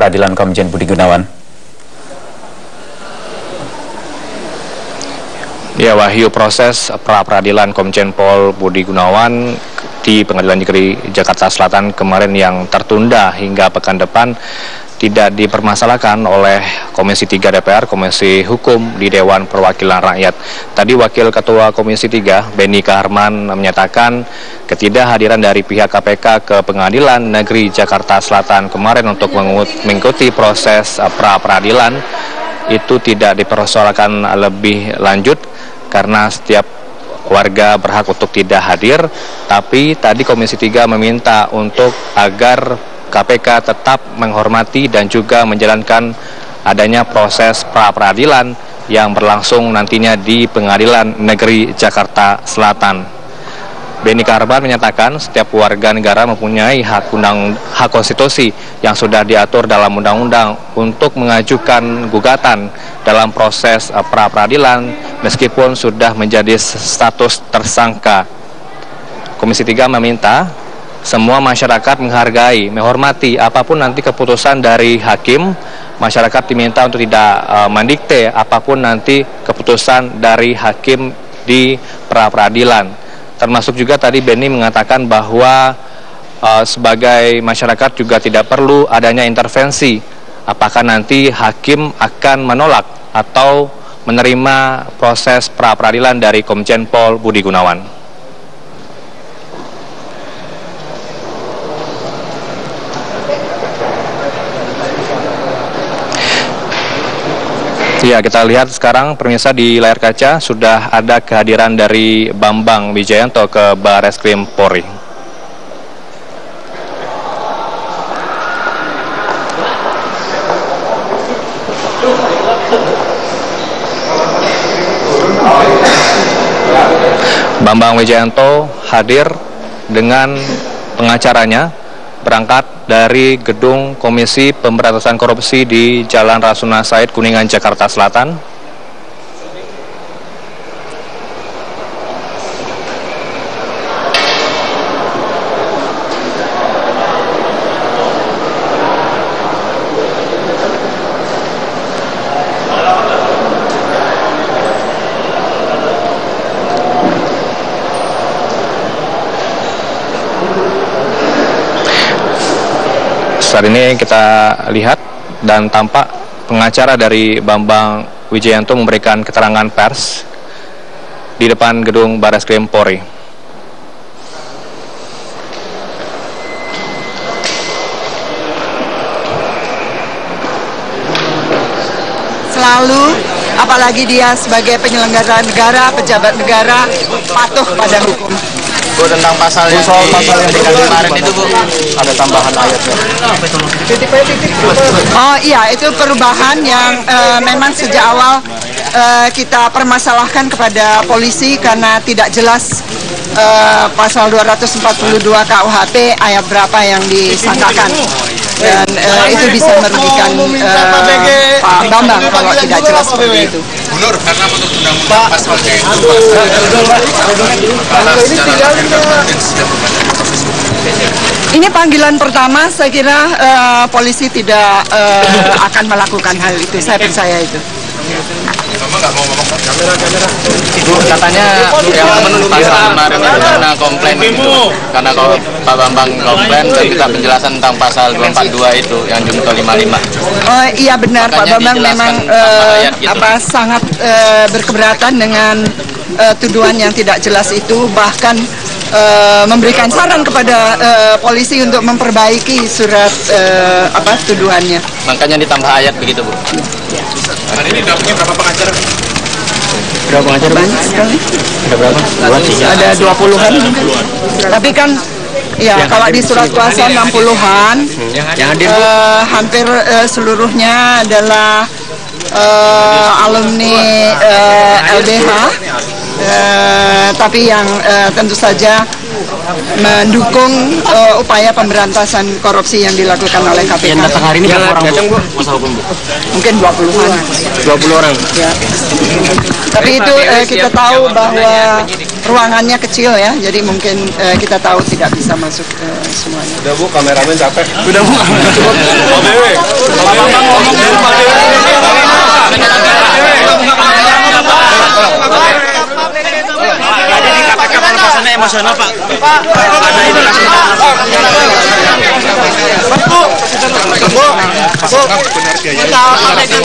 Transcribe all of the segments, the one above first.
Peradilan Komjen Budi Gunawan. Ya, Wahyu, proses pra-peradilan Komjen Pol Budi Gunawan di Pengadilan Negeri Jakarta Selatan kemarin yang tertunda hingga pekan depan tidak dipermasalahkan oleh Komisi 3 DPR, Komisi Hukum di Dewan Perwakilan Rakyat. Tadi Wakil Ketua Komisi 3, Benny Kaharman, menyatakan ketidakhadiran dari pihak KPK ke Pengadilan Negeri Jakarta Selatan kemarin untuk mengikuti proses pra-peradilan itu tidak dipersoalkan lebih lanjut karena setiap warga berhak untuk tidak hadir, tapi tadi Komisi 3 meminta untuk agar KPK tetap menghormati dan juga menjalankan adanya proses pra-peradilan yang berlangsung nantinya di Pengadilan Negeri Jakarta Selatan. Benny Kaharman menyatakan setiap warga negara mempunyai hak konstitusi yang sudah diatur dalam undang-undang untuk mengajukan gugatan dalam proses pra-peradilan meskipun sudah menjadi status tersangka. Komisi 3 meminta semua masyarakat menghargai, menghormati apapun nanti keputusan dari hakim. Masyarakat diminta untuk tidak mendikte apapun nanti keputusan dari hakim di pra-peradilan. Termasuk juga tadi Benny mengatakan bahwa sebagai masyarakat juga tidak perlu adanya intervensi. Apakah nanti hakim akan menolak atau menerima proses pra-peradilan dari Komjen Pol Budi Gunawan. Ya, kita lihat sekarang pemirsa di layar kaca sudah ada kehadiran dari Bambang Wijayanto ke Barreskrim Polri. Bambang Wijayanto hadir dengan pengacaranya berangkat dari gedung Komisi Pemberantasan Korupsi di Jalan Rasuna Said, Kuningan, Jakarta Selatan. Saat ini kita lihat dan tampak pengacara dari Bambang Wijayanto memberikan keterangan pers di depan gedung Barreskrim Polri. Selalu, apalagi dia sebagai penyelenggara negara, pejabat negara, patuh pada hukum. Bu, tentang pasal yang kemarin itu, Bu, ada tambahan ayatnya. Oh iya, itu perubahan yang memang sejak awal kita permasalahkan kepada polisi karena tidak jelas pasal 242 KUHP ayat berapa yang disangkakan. Dan itu bisa merugikan Pak Bambang kalau tidak jelas seperti itu. Mundur karena menurut undang-undang pasalnya itu ini panggilan pertama, saya kira polisi tidak akan melakukan hal itu, saya percaya itu. Bu, katanya yang pasal kemarin itu karena komplain gitu, karena kalau Pak Bambang komplain dan kita penjelasan tentang pasal 242 itu yang junto 55. Oh iya benar, Pak Bambang memang gitu. sangat berkeberatan dengan tuduhan yang tidak jelas itu, bahkan memberikan saran kepada polisi untuk memperbaiki surat tuduhannya. Makanya ditambah ayat begitu, Bu. Hari ini dapatnya berapa pengacara? Berapa pengacara? Banyak sekali. Ada berapa? Ada 20-an. Tapi kan ya kalau di surat kuasa 60-an, hampir seluruhnya adalah alumni LBH. Tapi yang tentu saja mendukung upaya pemberantasan korupsi yang dilakukan oleh KPK. Yang datang hari ini berapa orang, Bu? Masa hukum, Bu? Mungkin 20-an. 20 orang? Ya. Tapi itu kita tahu bahwa ruangannya kecil ya, jadi mungkin kita tahu tidak bisa masuk semuanya. Udah, Bu, kameramen capek. Udah, Bu. benar biaya anaknya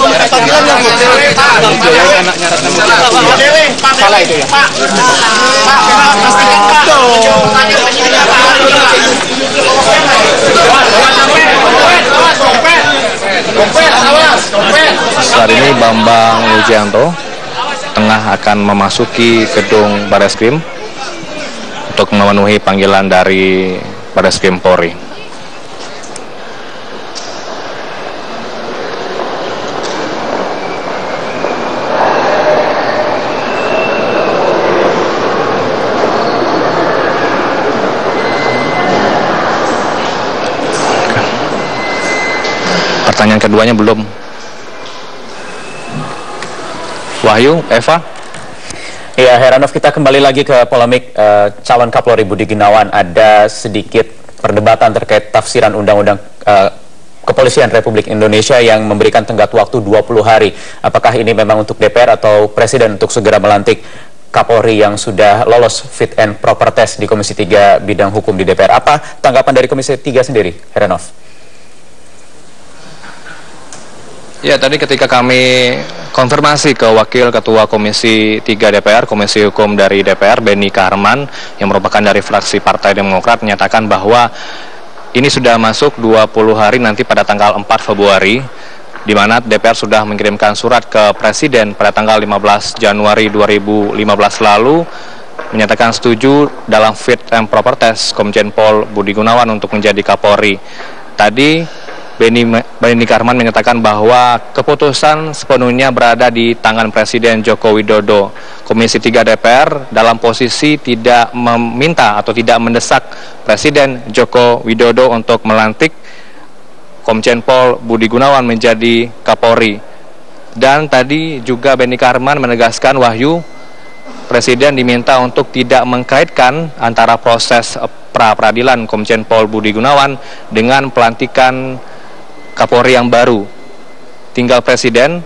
salah itu ya. Saat ini Bambang Wijayanto tengah akan memasuki gedung Barreskrim untuk memenuhi panggilan dari Barreskrim Polri. Pertanyaan keduanya belum. Wahyu, Eva. Ya, Heranov, kita kembali lagi ke polemik calon Kapolri Budi Gunawan. Ada sedikit perdebatan terkait tafsiran Undang-Undang Kepolisian Republik Indonesia yang memberikan tenggat waktu 20 hari. Apakah ini memang untuk DPR atau Presiden untuk segera melantik Kapolri yang sudah lolos fit and proper test di Komisi 3 bidang hukum di DPR? Apa tanggapan dari Komisi 3 sendiri, Heranov? Ya, tadi ketika kami konfirmasi ke Wakil Ketua Komisi 3 DPR, Komisi Hukum dari DPR, Benny Kaharman, yang merupakan dari fraksi Partai Demokrat, menyatakan bahwa ini sudah masuk 20 hari nanti pada tanggal 4 Februari, di mana DPR sudah mengirimkan surat ke Presiden pada tanggal 15 Januari 2015 lalu, menyatakan setuju dalam fit and proper test Komjen Pol Budi Gunawan untuk menjadi Kapolri. Tadi Benny Kaharman menyatakan bahwa keputusan sepenuhnya berada di tangan Presiden Joko Widodo. Komisi 3 DPR dalam posisi tidak meminta atau tidak mendesak Presiden Joko Widodo untuk melantik Komjen Pol Budi Gunawan menjadi Kapolri. Dan tadi juga Benny Kaharman menegaskan, Wahyu, Presiden diminta untuk tidak mengkaitkan antara proses pra-peradilan Komjen Pol Budi Gunawan dengan pelantikan Kapolri yang baru. Tinggal Presiden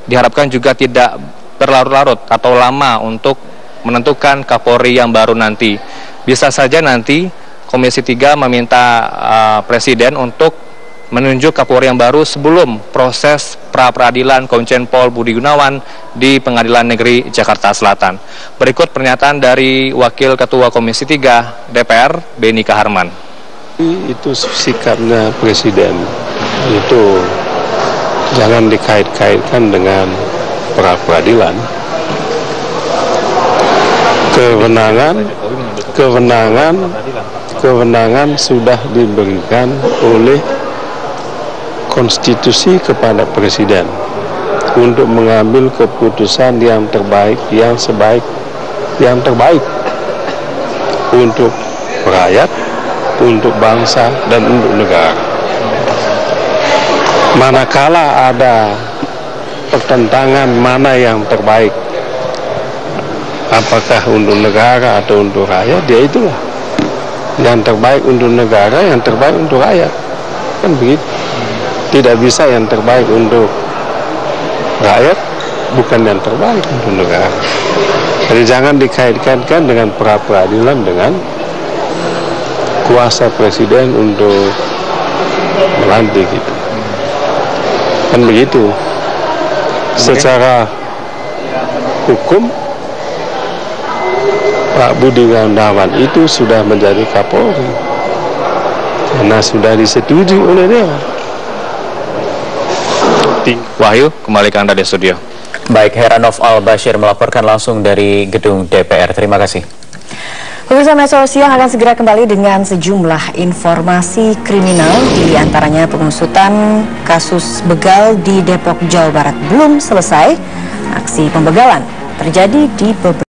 diharapkan juga tidak berlarut-larut atau lama untuk menentukan Kapolri yang baru nanti. Bisa saja nanti Komisi 3 meminta Presiden untuk menunjuk Kapolri yang baru sebelum proses pra-peradilan Komjen Pol Budi Gunawan di Pengadilan Negeri Jakarta Selatan. Berikut pernyataan dari Wakil Ketua Komisi 3 DPR, Benny Kaharman. Itu sikapnya Presiden, itu jangan dikait-kaitkan dengan pra-peradilan. Kewenangan sudah diberikan oleh konstitusi kepada Presiden untuk mengambil keputusan yang terbaik, yang terbaik untuk rakyat, untuk bangsa, dan untuk negara. Manakala ada pertentangan mana yang terbaik, apakah untuk negara atau untuk rakyat, ya itulah yang terbaik untuk negara, yang terbaik untuk rakyat, kan begitu. Tidak bisa yang terbaik untuk rakyat bukan yang terbaik untuk negara. Jadi jangan dikait-kaitkan dengan pra-peradilan dengan kuasa Presiden untuk melantik itu. Kan begitu. Secara hukum Pak Budi Gunawan itu sudah menjadi Kapolri karena sudah disetujui oleh Dewan. Wahyu, kembali ke Anda di studio. Baik, Heranov Al-Bashir melaporkan langsung dari gedung DPR. Terima kasih. Pemirsa Media Sosial akan segera kembali dengan sejumlah informasi kriminal, di antaranya pengusutan kasus begal di Depok, Jawa Barat belum selesai. Aksi pembegalan terjadi di beberapa